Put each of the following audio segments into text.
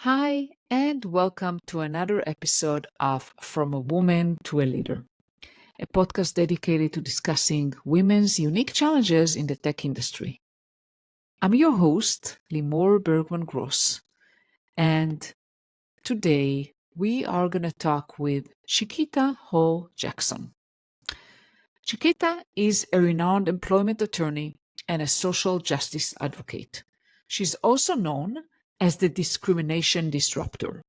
Hi, and welcome to another episode of From a Woman to a Leader, a podcast dedicated to discussing women's unique challenges in the tech industry. I'm your host, Limor Bergman Gross, and today we are going to talk with Chiquita Hall-Jackson. Chiquita is a renowned employment attorney and a social justice advocate. She's also known as the Discrimination Disruptor.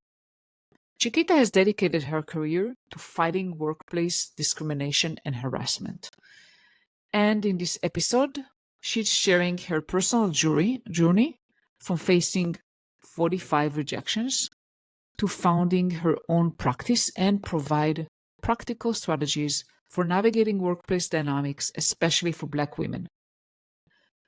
Chiquita has dedicated her career to fighting workplace discrimination and harassment. And in this episode, she's sharing her personal journey from facing 45 rejections to founding her own practice and provide practical strategies for navigating workplace dynamics, especially for Black women.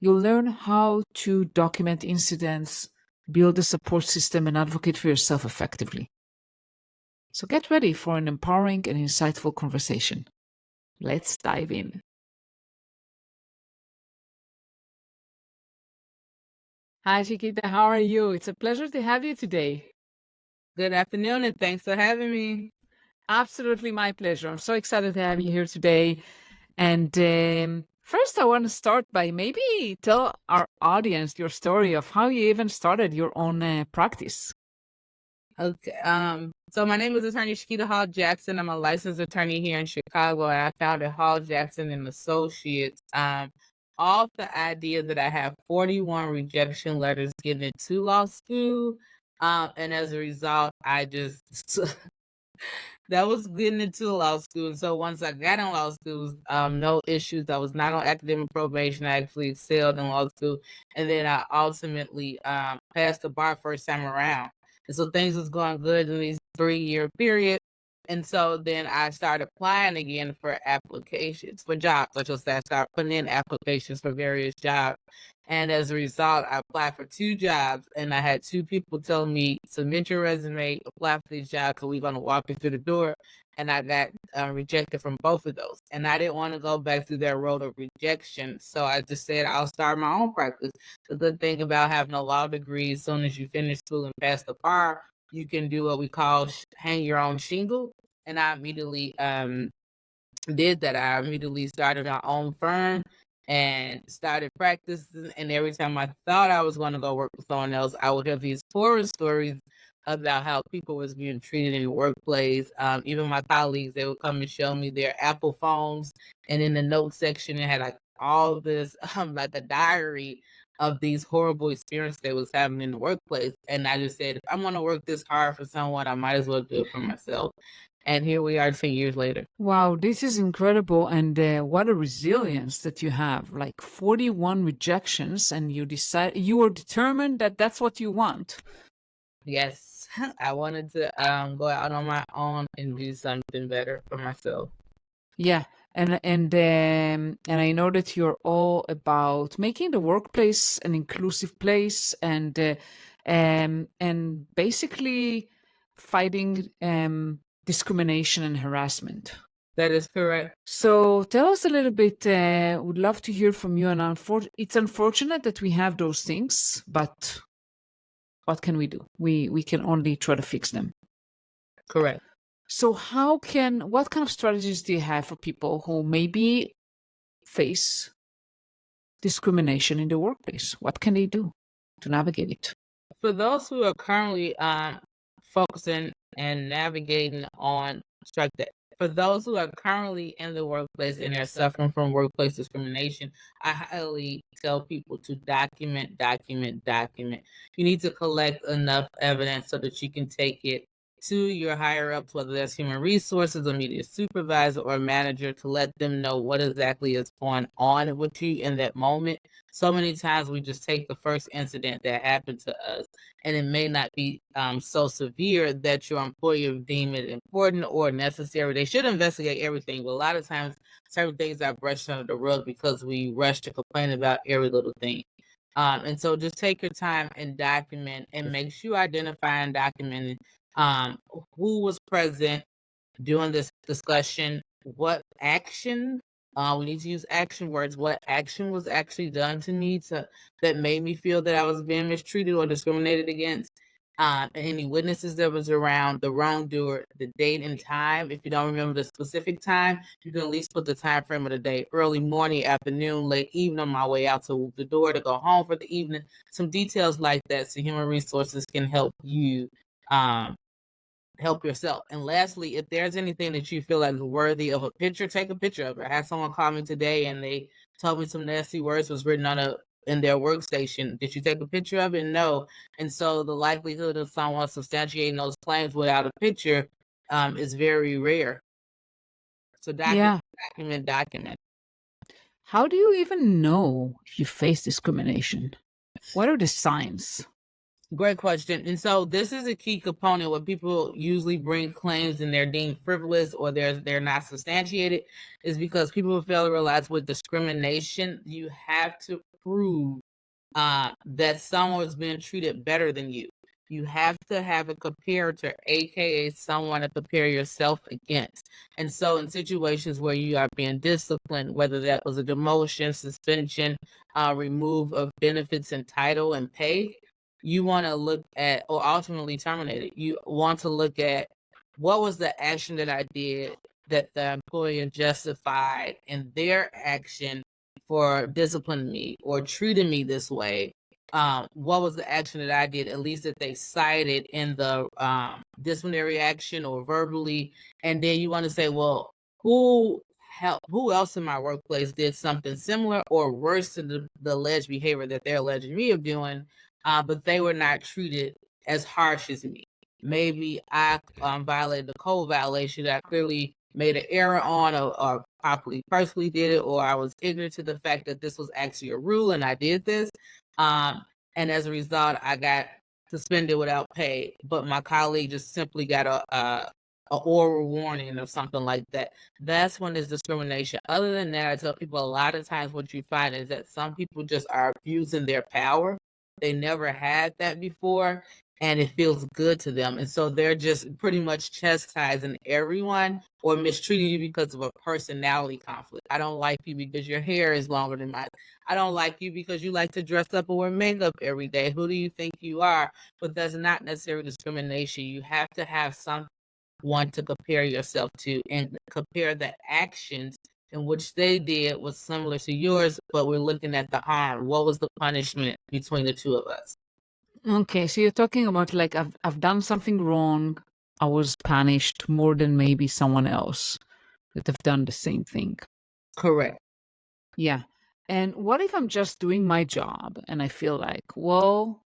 You'll learn how to document incidents, build a support system, and advocate for yourself effectively. So get ready for an empowering and insightful conversation. Let's dive in. Hi, Chiquita. How are you? It's a pleasure to have you today. Good afternoon, and thanks for having me. Absolutely my pleasure. I'm so excited to have you here today. And first, I want to start by maybe tell our audience your story of how you even started your own practice. Okay. So my name is Attorney Chiquita Hall-Jackson. I'm a licensed attorney here in Chicago, and I founded Hall-Jackson and Associates off the idea that I have 41 rejection letters getting into law school. And as a result, I just that was getting into law school. And so once I got in law school, no issues. I was not on academic probation. I actually excelled in law school. And then I ultimately passed the bar first time around. And so things was going good in these 3-year period. And so then I started applying again for applications for jobs. I just started putting in applications for various jobs. And as a result, I applied for 2 jobs, and I had 2 people tell me, submit your resume, apply for these jobs, because we're going to walk you through the door. And I got rejected from both of those. And I didn't want to go back through that road of rejection. So I just said, I'll start my own practice. The good thing about having a law degree, as soon as you finish school and pass the bar, you can do what we call hang your own shingle. And I immediately did that. I immediately started my own firm and started practicing. And every time I thought I was going to go work with someone else, I would have these horror stories about how people was being treated in the workplace. Even my colleagues, they would come and show me their Apple phones, and in the notes section, it had like all this, like a diary of these horrible experiences they was having in the workplace. And I just said, if I'm going to work this hard for someone, I might as well do it for myself. And here we are 10 years later. Wow, this is incredible. And what a resilience that you have. Like 41 rejections, and you were determined that that's what you want. Yes, I wanted to go out on my own and do something better for myself. Yeah, and I know that you're all about making the workplace an inclusive place and basically fighting discrimination and harassment. That is correct. So tell us a little bit. Would love to hear from you. And it's unfortunate that we have those things, but what can we do? We can only try to fix them. Correct. So what kind of strategies do you have for people who maybe face discrimination in the workplace? What can they do to navigate it? For those who are currently focusing and navigating on for those who are currently in the workplace and are suffering from workplace discrimination, I highly tell people to document. You need to collect enough evidence so that you can take it to your higher ups, whether that's human resources, immediate supervisor, or manager, to let them know what exactly is going on with you in that moment. So many times we just take the first incident that happened to us, and it may not be so severe that your employer deem it important or necessary. They should investigate everything, but a lot of times certain things are brushed under the rug because we rush to complain about every little thing. And so just take your time and document, and make sure you identify and document who was present during this discussion, what action, we need to use action words, what action was actually done to me that made me feel that I was being mistreated or discriminated against, any witnesses that was around, the wrongdoer, the date and time. If you don't remember the specific time, you can at least put the time frame of the day: early morning, afternoon, late evening, on my way out to the door to go home for the evening. Some details like that, so human resources can help you help yourself. And lastly, if there's anything that you feel like is worthy of a picture, take a picture of it. I had someone call me today and they told me some nasty words was written on in their workstation. Did you take a picture of it? No. And so the likelihood of someone substantiating those claims without a picture is very rare. So Yeah. document. How do you even know you face discrimination? What are the signs? Great question. And so this is a key component where people usually bring claims and they're deemed frivolous or they're not substantiated, is because people fail to realize with discrimination, you have to prove that someone's being treated better than you. You have to have a comparator, aka someone to compare yourself against. And so in situations where you are being disciplined, whether that was a demotion, suspension, remove of benefits and title and pay, you want to look at, or ultimately terminated, you want to look at what was the action that I did that the employer justified in their action for disciplining me or treating me this way. What was the action that I did, at least that they cited in the disciplinary action or verbally? And then you want to say, well, who else in my workplace did something similar or worse than the alleged behavior that they're alleging me of doing, but they were not treated as harsh as me. Maybe I violated the code violation that I clearly made an error on, or properly personally did it, or I was ignorant to the fact that this was actually a rule and I did this. And as a result, I got suspended without pay, but my colleague just simply got a oral warning or something like that. That's when there's discrimination. Other than that, I tell people a lot of times what you find is that some people just are abusing their power. They never had that before, and it feels good to them. And so they're just pretty much chastising everyone or mistreating you because of a personality conflict. I don't like you because your hair is longer than mine. I don't like you because you like to dress up or wear makeup every day. Who do you think you are? But that's not necessarily discrimination. You have to have someone to compare yourself to and compare the actions in which they did was similar to yours, but we're looking at the harm. What was the punishment between the two of us? Okay, so you're talking about like I've done something wrong. I was punished more than maybe someone else that have done the same thing. Correct. Yeah. And what if I'm just doing my job and I feel like, well,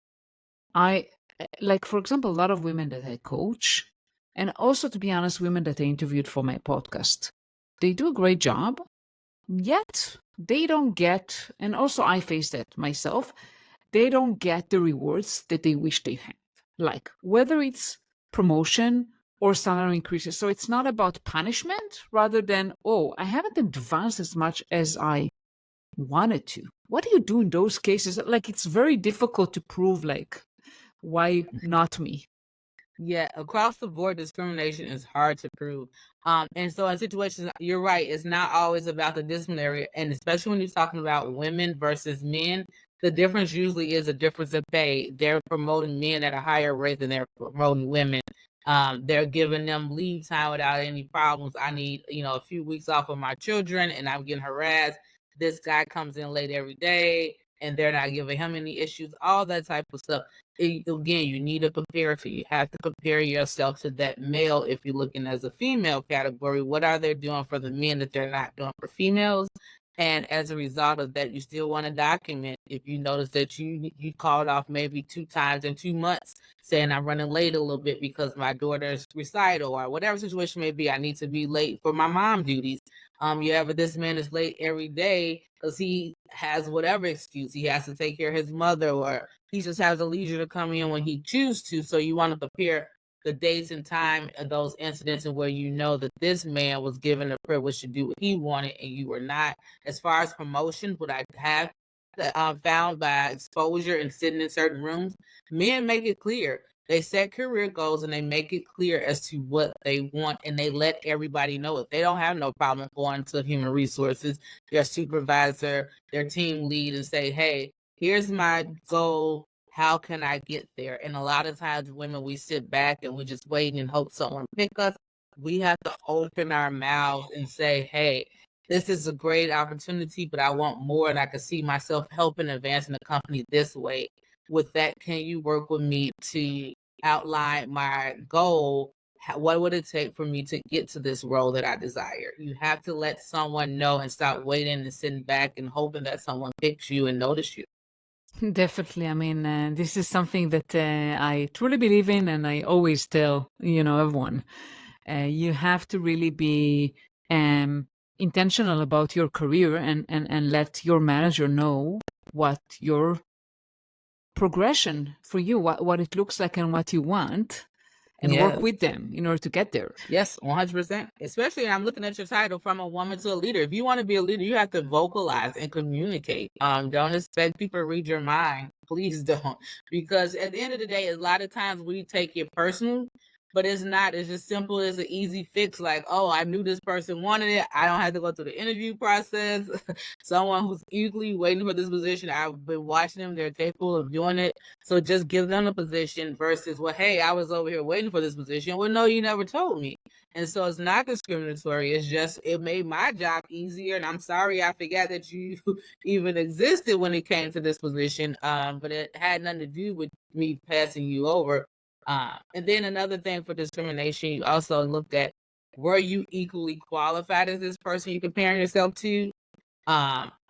I like, for example, a lot of women that I coach, and also, to be honest, women that I interviewed for my podcast, they do a great job, yet they don't get, and also I face that myself, they don't get the rewards that they wish they had. Like whether it's promotion or salary increases. So it's not about punishment rather than, oh, I haven't advanced as much as I wanted to. What do you do in those cases? Like it's very difficult to prove, like, why not me? Yeah, across the board, discrimination is hard to prove. And so in situations, you're right, it's not always about the disciplinary, and especially when you're talking about women versus men, the difference usually is a difference in pay. They're promoting men at a higher rate than they're promoting women. They're giving them leave time without any problems. I need, a few weeks off of my children and I'm getting harassed. This guy comes in late every day and they're not giving him any issues, all that type of stuff. Again, you need a comparator. You have to compare yourself to that male. If you're looking as a female category, what are they doing for the men that they're not doing for females? And as a result of that, you still want to document. If you notice that you called off maybe 2 times in 2 months, saying I'm running late a little bit because my daughter's recital or whatever situation may be, I need to be late for my mom duties. This man is late every day because he has whatever excuse. He has to take care of his mother, or he just has the leisure to come in when he chooses to. So you want to compare the dates and time of those incidents and where you know that this man was given the privilege to do what he wanted and you were not. As far as promotions, what I have found by exposure and sitting in certain rooms, men make it clear. They set career goals and they make it clear as to what they want, and they let everybody know it. They don't have no problem going to human resources, their supervisor, their team lead, and say, hey, here's my goal. how can I get there? And a lot of times women, we sit back and we just wait and hope someone pick us. We have to open our mouths and say, hey, this is a great opportunity, but I want more, and I can see myself helping advancing the company this way. With that, can you work with me to outline my goal? What would it take for me to get to this role that I desire? You have to let someone know and stop waiting and sitting back and hoping that someone picks you and notice you. Definitely. I mean, this is something that I truly believe in, and I always tell, everyone. You have to really be intentional about your career and let your manager know what your progression for you, what it looks like and what you want, and work Yeah. with them in order to get there. Yes, 100%. Especially, I'm looking at your title, from a woman to a leader. If you want to be a leader, you have to vocalize and communicate. Don't expect people to read your mind. Please don't. Because at the end of the day, a lot of times we take it personal, but it's not. It's just simple as an easy fix. Like, oh, I knew this person wanted it. I don't have to go through the interview process. Someone who's eagerly waiting for this position, I've been watching them. They're capable of doing it. So just give them a position versus, well, hey, I was over here waiting for this position. Well, no, you never told me. And so it's not discriminatory. It's just, it made my job easier. And I'm sorry I forgot that you even existed when it came to this position. But it had nothing to do with me passing you over. And then another thing for discrimination, you also looked at, were you equally qualified as this person you're comparing yourself to?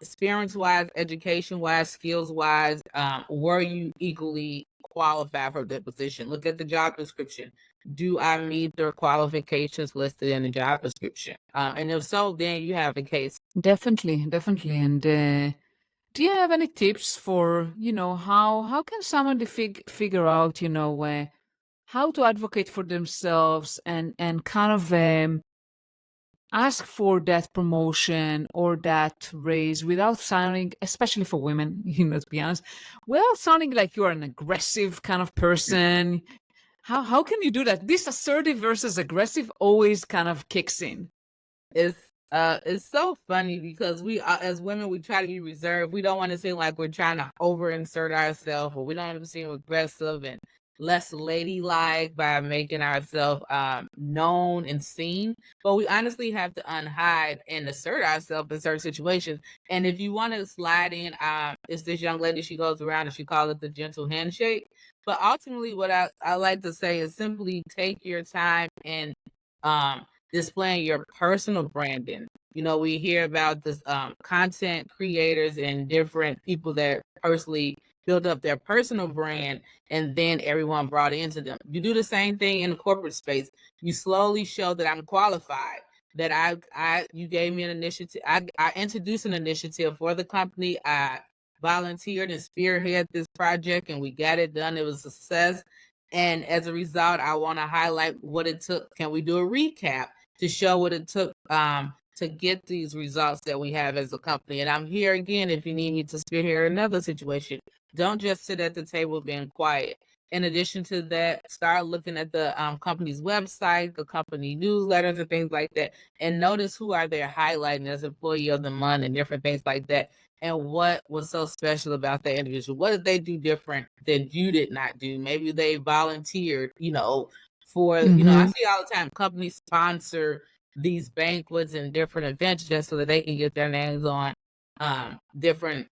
Experience wise, education wise, skills wise, were you equally qualified for the position? Look at the job description. Do I meet the qualifications listed in the job description? And if so, then you have a case. Definitely, definitely. And do you have any tips for, how can someone figure out, how to advocate for themselves and kind of ask for that promotion or that raise without sounding, especially for women, to be honest, without sounding like you are an aggressive kind of person? How can you do that? This assertive versus aggressive always kind of kicks in. It's so funny because we as women, we try to be reserved. We don't want to seem like we're trying to over insert ourselves, or we don't want to seem aggressive and less ladylike by making ourselves known and seen. But we honestly have to unhide and assert ourselves in certain situations. And if you want to slide in, it's this young lady, she goes around and she calls it the gentle handshake. But ultimately, what I like to say is simply take your time and displaying your personal branding. We hear about this content creators and different people that personally build up their personal brand, and then everyone brought into them. You do the same thing in the corporate space. You slowly show that I'm qualified, that you gave me an initiative. I introduced an initiative for the company. I volunteered and spearhead this project, and we got it done. It was a success. And as a result, I want to highlight what it took. Can we do a recap to show what it took to get these results that we have as a company? And I'm here again if you need me to spearhead another situation. Don't just sit at the table being quiet. In addition to that, start looking at the company's website, the company newsletters and things like that, and notice who are they highlighting as employee of the month and different things like that. And what was so special about that individual? What did they do different than you did not do? Maybe they volunteered, for, I see all the time companies sponsor these banquets and different events just so that they can get their names on different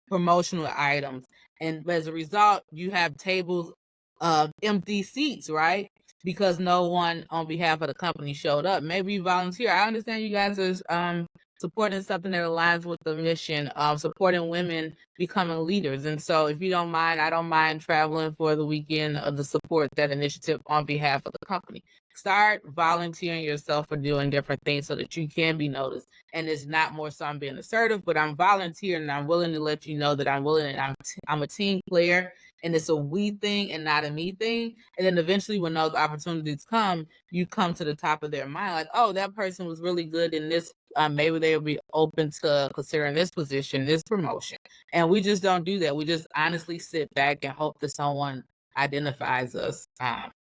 promotional items. And as a result, you have tables of empty seats, right? Because no one on behalf of the company showed up. Maybe you volunteer. I understand you guys are supporting something that aligns with the mission of supporting women becoming leaders. And so if you don't mind, I don't mind traveling for the weekend to support that initiative on behalf of the company. Start volunteering yourself for doing different things so that you can be noticed. And it's not more so I'm being assertive, but I'm volunteering and I'm willing to let you know that I'm willing and I'm a team player, and it's a we thing and not a me thing. And then eventually when those opportunities come, you come to the top of their mind like, oh, that person was really good in this. Maybe they'll be open to considering this position, this promotion. And we just don't do that. We just honestly sit back and hope that someone identifies us.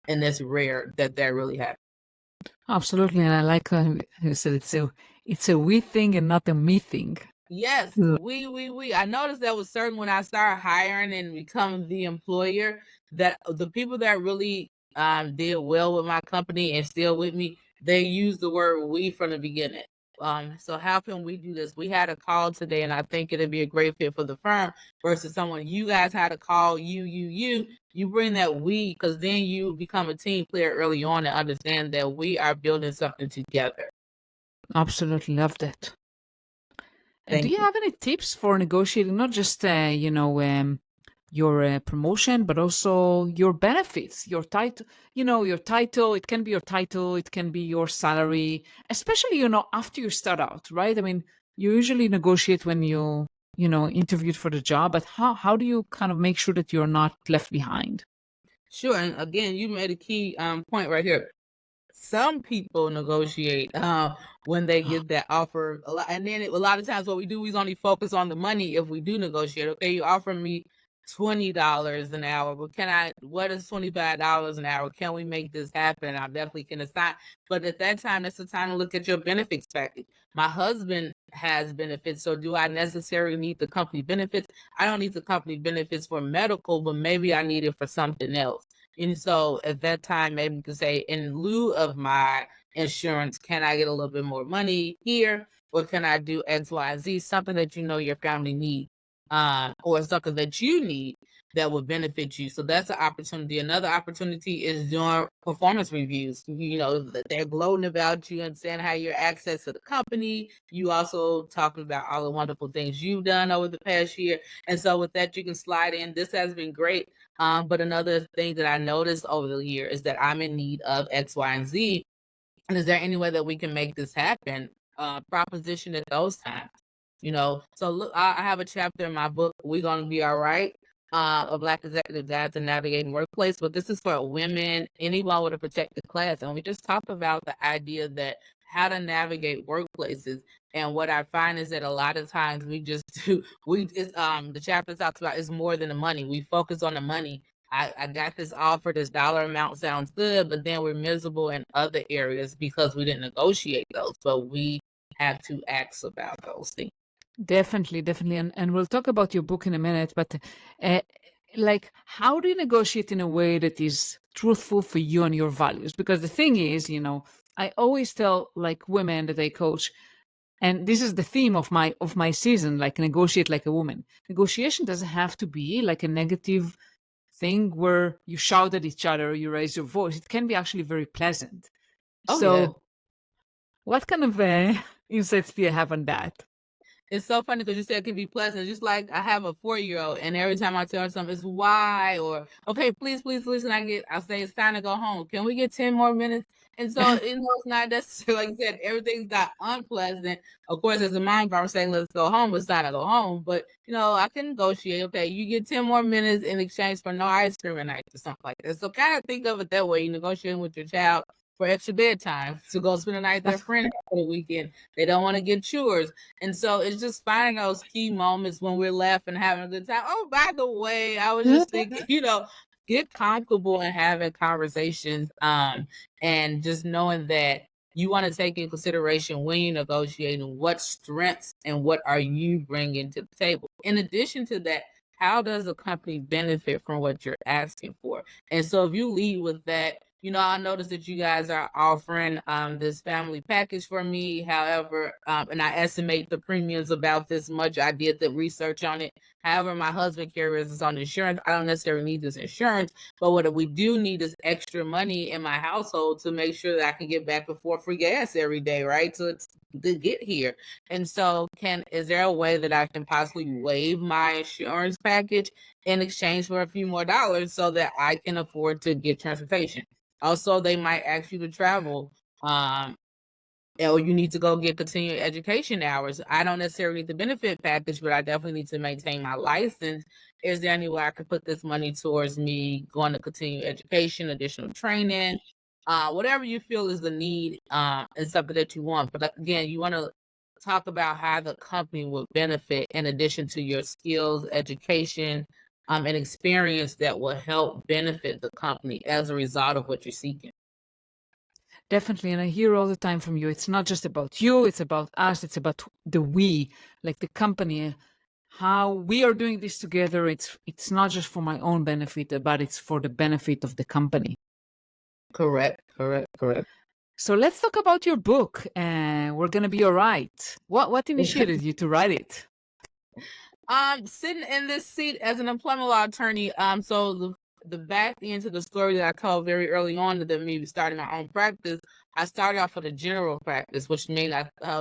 And it's rare that really happens. Absolutely, and I like you said it's a we thing and not a me thing. Yes, we. I noticed that was certain when I started hiring and becoming the employer, that the people that really did well with my company and still with me, they used the word we from the beginning. So how can we do this? We had a call today, and I think it'd be a great fit for the firm versus someone you guys had a call, you bring that we, because then you become a team player early on and understand that we are building something together. Absolutely loved it. Do Thank you you. have any tips for negotiating not just your promotion, but also your benefits, your title? Your title. It can be your title. It can be your salary, especially after you start out, right? I mean, you usually negotiate when you interviewed for the job, but how do you kind of make sure that you're not left behind? Sure, and again, you made a key point right here. Some people negotiate when they get that offer a lot, and then a lot of times what we do is only focus on the money if we do negotiate. Okay, you offer me $20 an hour, but what is $25 an hour? Can we make this happen? I definitely can assign, but at that time, that's the time to look at your benefits package. My husband has benefits, so do I necessarily need the company benefits? I don't need the company benefits for medical, but maybe I need it for something else. And so at that time, maybe you could say, in lieu of my insurance, can I get a little bit more money here? Or can I do X, Y, and Z, something that you know your family needs, or something that you need that would benefit you. So that's an opportunity. Another opportunity is doing performance reviews. You know, that they're gloating about you and saying how your access to the company. You also talking about all the wonderful things you've done over the past year. And so with that, you can slide in. This has been great. But another thing that I noticed over the year is that I'm in need of X, Y, and Z. And is there any way that we can make this happen? Proposition at those times, So look, I have a chapter in my book, We're Gonna Be All Right, a Black executive guide to navigating workplace. But this is for women, anyone with a protected class. And we just talk about the idea that how to navigate workplaces. And what I find is that a lot of times we just do, the chapter talks about is more than the money. We focus on the money. I got this offer, this dollar amount sounds good, but then we're miserable in other areas because we didn't negotiate those. But we have to ask about those things. Definitely, definitely. And we'll talk about your book in a minute, but uh, like, how do you negotiate in a way that is truthful for you and your values? Because the thing is, I always tell like women that I coach, and this is the theme of my season, like negotiate like a woman. Negotiation doesn't have to be like a negative thing where you shout at each other, you raise your voice. It can be actually very pleasant. Oh yeah. So, what kind of insights do you have on that? It's so funny because you said it can be pleasant. Just like I have a 4-year-old, and every time I tell her something, it's why, or okay, please, please, please. And I say it's time to go home. Can we get 10 more minutes? And so, it's not necessary. Like you said, everything's not unpleasant. Of course, as a mom, if I'm saying let's go home, it's time to go home. But, I can negotiate. Okay, you get 10 more minutes in exchange for no ice cream at night or something like that. So, kind of think of it that way. You negotiating with your child for extra bedtime to go spend the night with their friend for the weekend. They don't want to get chores. And so it's just finding those key moments when we're laughing, having a good time. Oh, by the way, I was just thinking, get comfortable in having conversations, and just knowing that you want to take in consideration when you're negotiating what strengths and what are you bringing to the table. In addition to that, how does a company benefit from what you're asking for? And so if you lead with that, I noticed that you guys are offering this family package for me. However, and I estimate the premiums about this much. I did the research on it. However, my husband carries us on insurance. I don't necessarily need this insurance, but what we do need is extra money in my household to make sure that I can get back and forth free gas every day, right? So it's to get here. And so is there a way that I can possibly waive my insurance package in exchange for a few more dollars so that I can afford to get transportation? Also, they might ask you to travel, or you need to go get continuing education hours. I don't necessarily need the benefit package, but I definitely need to maintain my license. Is there any way I could put this money towards me going to continuing education, additional training, whatever you feel is the need, and something that you want? But again, you want to talk about how the company will benefit in addition to your skills, education, and experience that will help benefit the company as a result of what you're seeking. Definitely. And I hear all the time from you, it's not just about you, it's about us, it's about the we, like the company, how we are doing this together. It's not just for my own benefit, but it's for the benefit of the company. Correct. So let's talk about your book. We're gonna be all right. What initiated you to write it? Sitting in this seat as an employment law attorney. So the back end to the story that I told very early on that me starting my own practice, I started off with a general practice, which means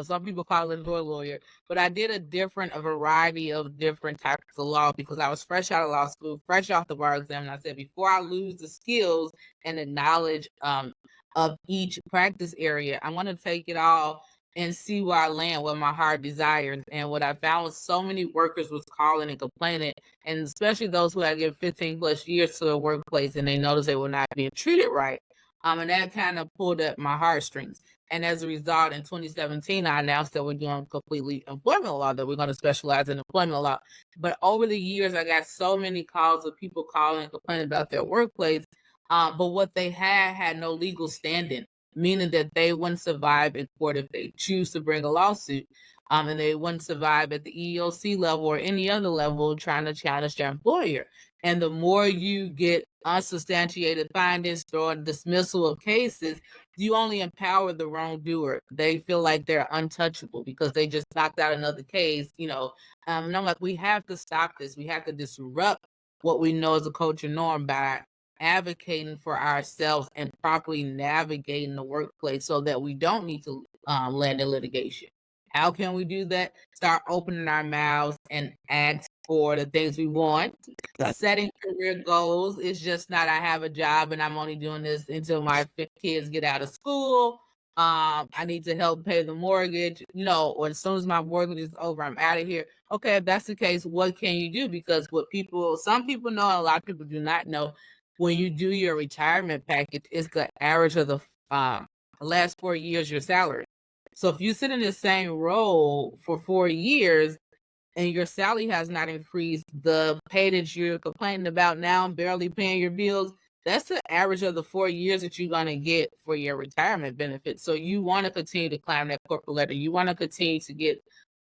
some people call it a lawyer, but I did a variety of different types of law because I was fresh out of law school, fresh off the bar exam, and I said before I lose the skills and the knowledge of each practice area, I want to take it all and see where I land, what my heart desires. And what I found was so many workers was calling and complaining, and especially those who had given 15 plus years to the workplace and they noticed they were not being treated right. And that kind of pulled at my heartstrings. And as a result, in 2017, I announced that we're doing completely employment law, that we're going to specialize in employment law. But over the years, I got so many calls of people calling and complaining about their workplace. But what they had no legal standing, meaning that they wouldn't survive in court if they choose to bring a lawsuit. And they wouldn't survive at the EEOC level or any other level trying to challenge their employer. And the more you get unsubstantiated findings or dismissal of cases, you only empower the wrongdoer. They feel like they're untouchable because they just knocked out another case, and I'm like, we have to stop this. We have to disrupt what we know as a culture norm by advocating for ourselves and properly navigating the workplace so that we don't need to land in litigation. How can we do that? Start opening our mouths and ask for the things we want. Setting career goals is just not, I have a job and I'm only doing this until my kids get out of school. I need to help pay the mortgage, or as soon as my mortgage is over, I'm out of here. Okay, if that's the case, what can you do? Because some people know, and a lot of people do not know, when you do your retirement package, it's the average of the last 4 years your salary. So if you sit in the same role for 4 years and your salary has not increased, the pay that you're complaining about now, barely paying your bills, that's the average of the 4 years that you're going to get for your retirement benefits. So you want to continue to climb that corporate ladder. You want to continue to get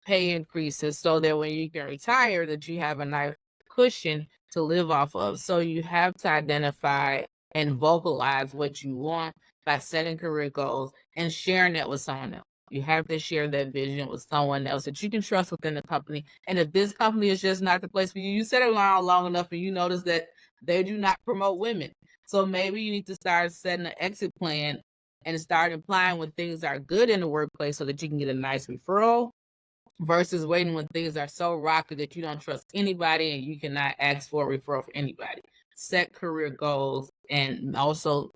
pay increases so that when you can retire, that you have a nice cushion to live off of. So you have to identify and vocalize what you want by setting career goals and sharing that with someone else. You have to share that vision with someone else that you can trust within the company. And if this company is just not the place for you, you sit around long enough and you notice that they do not promote women. So maybe you need to start setting an exit plan and start implying when things are good in the workplace so that you can get a nice referral versus waiting when things are so rocky that you don't trust anybody and you cannot ask for a referral for anybody. Set career goals and also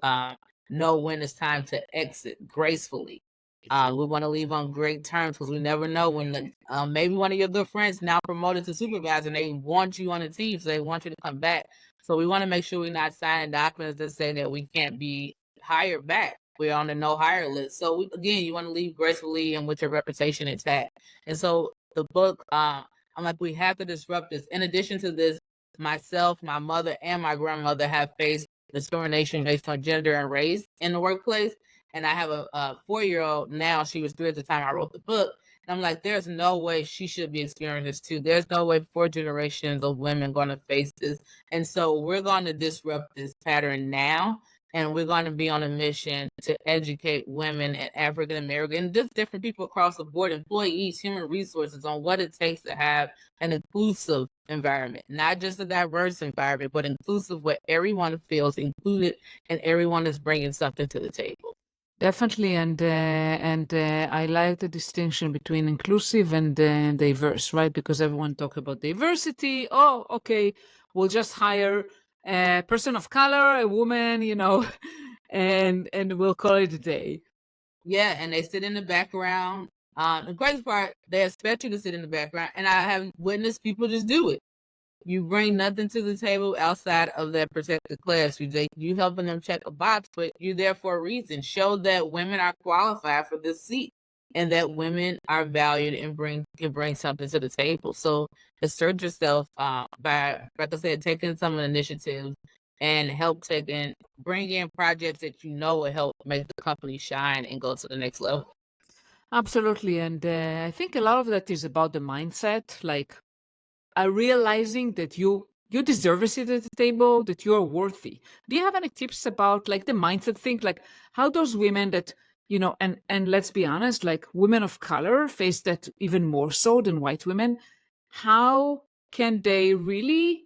know when it's time to exit gracefully. We want to leave on great terms because we never know when maybe one of your good friends now promoted to supervisor and they want you on the team, so they want you to come back. So we want to make sure we're not signing documents that say that we can't be hired back. We're on the no hire list. So again, you want to leave gracefully and with your reputation intact. And so the book, I'm like, we have to disrupt this. In addition to this, myself, my mother, and my grandmother have faced discrimination based on gender and race in the workplace. And I have a 4-year-old now. She was 3 at the time I wrote the book. And I'm like, there's no way she should be experiencing this too. There's no way 4 generations of women going to face this. And so we're going to disrupt this pattern now. And we're going to be on a mission to educate women and African American and just different people across the board, employees, human resources, on what it takes to have an inclusive environment, not just a diverse environment, but inclusive where everyone feels included and everyone is bringing something to the table. Definitely, and I like the distinction between inclusive and diverse, right? Because everyone talk about diversity. Oh, okay, we'll just hire a person of color, a woman, and we'll call it a day. Yeah, and they sit in the background. The greatest part, they expect you to sit in the background, and I have witnessed people just do it. You bring nothing to the table outside of that protected class. You helping them check a box, but you're there for a reason. Show that women are qualified for this seat and that women are valued and can bring something to the table. So assert yourself by, like I said, taking some initiatives and help take and bring in projects that you know will help make the company shine and go to the next level. Absolutely. And I think a lot of that is about the mindset, like realizing that you deserve a seat at the table, that you are worthy. Do you have any tips about like the mindset thing, like how those women that and let's be honest, like women of color face that even more so than white women? How can they really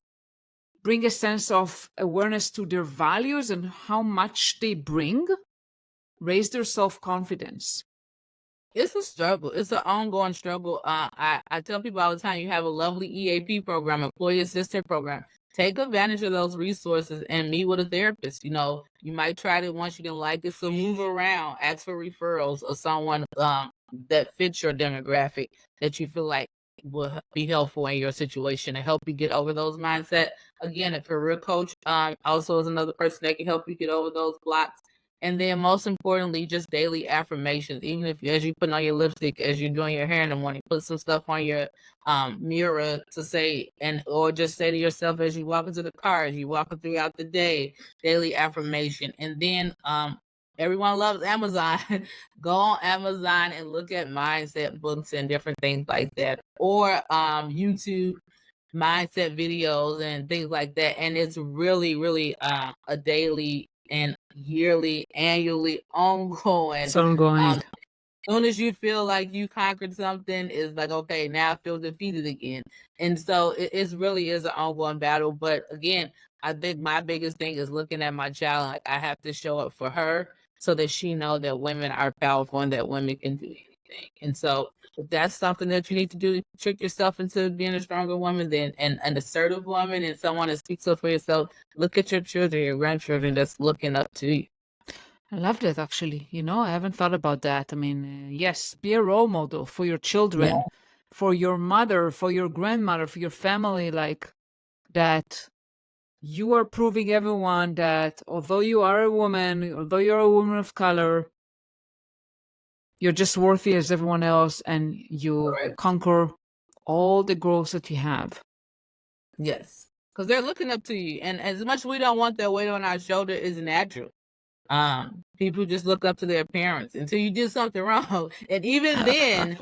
bring a sense of awareness to their values and how much they bring, raise their self-confidence? It's a struggle. It's an ongoing struggle. I tell people all the time, you have a lovely EAP program, employee assistance program. Take advantage of those resources and meet with a therapist. You know, you might try it once you didn't like it, so move around, ask for referrals or someone that fits your demographic that you feel like will be helpful in your situation and help you get over those mindset. Again, a career coach also is another person that can help you get over those blocks. And then most importantly, just daily affirmations. Even if as you put on your lipstick, as you're doing your hair in the morning, put some stuff on your mirror to say, and or just say to yourself as you walk into the car, as you walking throughout the day, daily affirmation. And then everyone loves Amazon. Go on Amazon and look at mindset books and different things like that. Or YouTube mindset videos and things like that. And it's really, really a daily and yearly, annually, ongoing. It's ongoing. As soon as you feel like you conquered something, it's like, okay, now I feel defeated again. And so it really is an ongoing battle. But again, I think my biggest thing is looking at my child. Like I have to show up for her so that she know that women are powerful and that women can do anything. And so if that's something that you need to do to trick yourself into being a stronger woman, then and an assertive woman and someone that speaks up for yourself, look at your children, your grandchildren that's looking up to you. I love that actually. I haven't thought about that. I mean, yes, be a role model for your children, for your mother, for your grandmother, for your family, like that you are proving everyone that although you are a woman, although you're a woman of color, you're just worthy as everyone else and you Correct. conquer all the goals that you have. Yes. Because they're looking up to you. And as much as we don't want that weight on our shoulder is natural. People just look up to their parents until you did something wrong. And even then,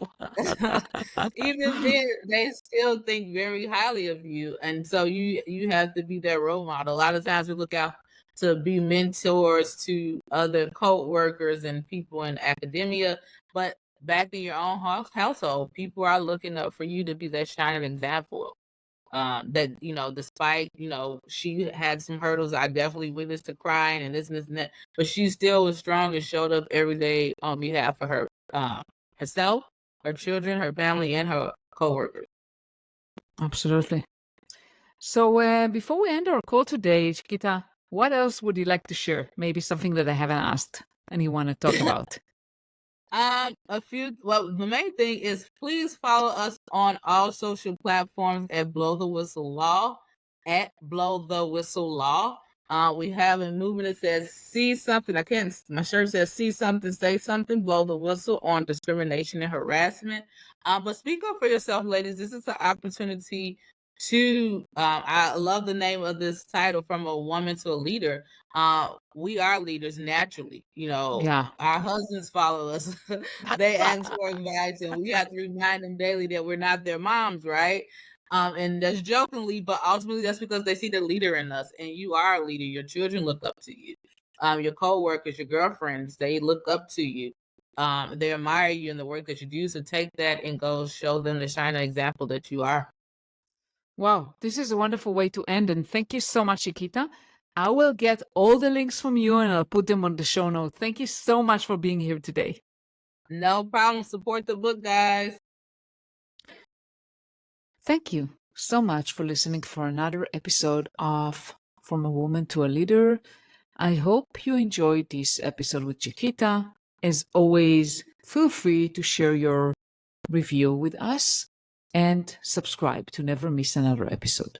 even then, they still think very highly of you. And so you have to be their role model. A lot of times we look out to be mentors to other co-workers and people in academia, but back in your own household, people are looking up for you to be that shining example. That despite she had some hurdles, I definitely witnessed her crying and this and that, but she still was strong and showed up every day on behalf of her herself, her children, her family, and her coworkers. Absolutely. So before we end our call today, Chiquita, what else would you like to share? Maybe something that I haven't asked and you want to talk about. Well, the main thing is please follow us on all social platforms at Blow the Whistle Law, at Blow the Whistle Law. We have a movement that says see something. My shirt says see something, say something, blow the whistle on discrimination and harassment. But speak up for yourself, ladies. This is an opportunity to I love the name of this title, From a Woman to a Leader. We are leaders naturally. Yeah. Our husbands follow us. They ask for advice, and we have to remind them daily that we're not their moms, right? And that's jokingly, but ultimately that's because they see the leader in us, and you are a leader. Your children look up to you. Your co-workers, your girlfriends, they look up to you. They admire you in the work that you do. So take that and go show them the shining example that you are. Wow, this is a wonderful way to end. And thank you so much, Chiquita. I will get all the links from you and I'll put them on the show notes. Thank you so much for being here today. No problem. Support the book, guys. Thank you so much for listening for another episode of From a Woman to a Leader. I hope you enjoyed this episode with Chiquita. As always, feel free to share your review with us and subscribe to never miss another episode.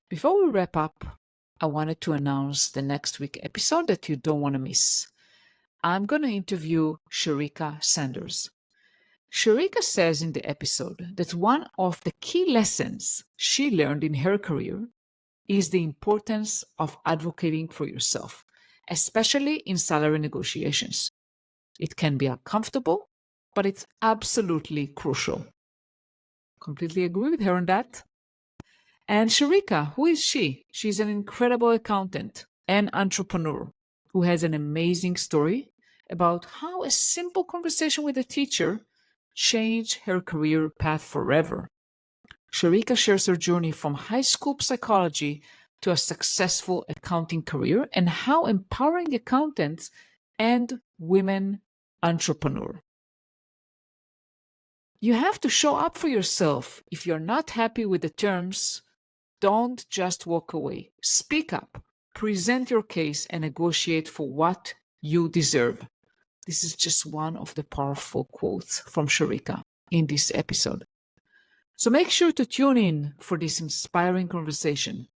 Before we wrap up, I wanted to announce the next week episode that you don't want to miss. I'm going to interview Sharika Sanders. Sharika says in the episode that one of the key lessons she learned in her career is the importance of advocating for yourself, especially in salary negotiations. It can be uncomfortable, but it's absolutely crucial. Completely agree with her on that. And Sharika, who is she? She's an incredible accountant and entrepreneur who has an amazing story about how a simple conversation with a teacher changed her career path forever. Sharika shares her journey from high school psychology to a successful accounting career and how empowering accountants and women entrepreneurs. You have to show up for yourself. If you're not happy with the terms, don't just walk away. Speak up, present your case, and negotiate for what you deserve. This is just one of the powerful quotes from Sharika in this episode. So make sure to tune in for this inspiring conversation.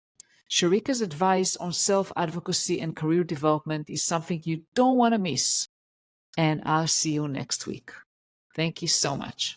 Sharika's advice on self-advocacy and career development is something you don't want to miss. And I'll see you next week. Thank you so much.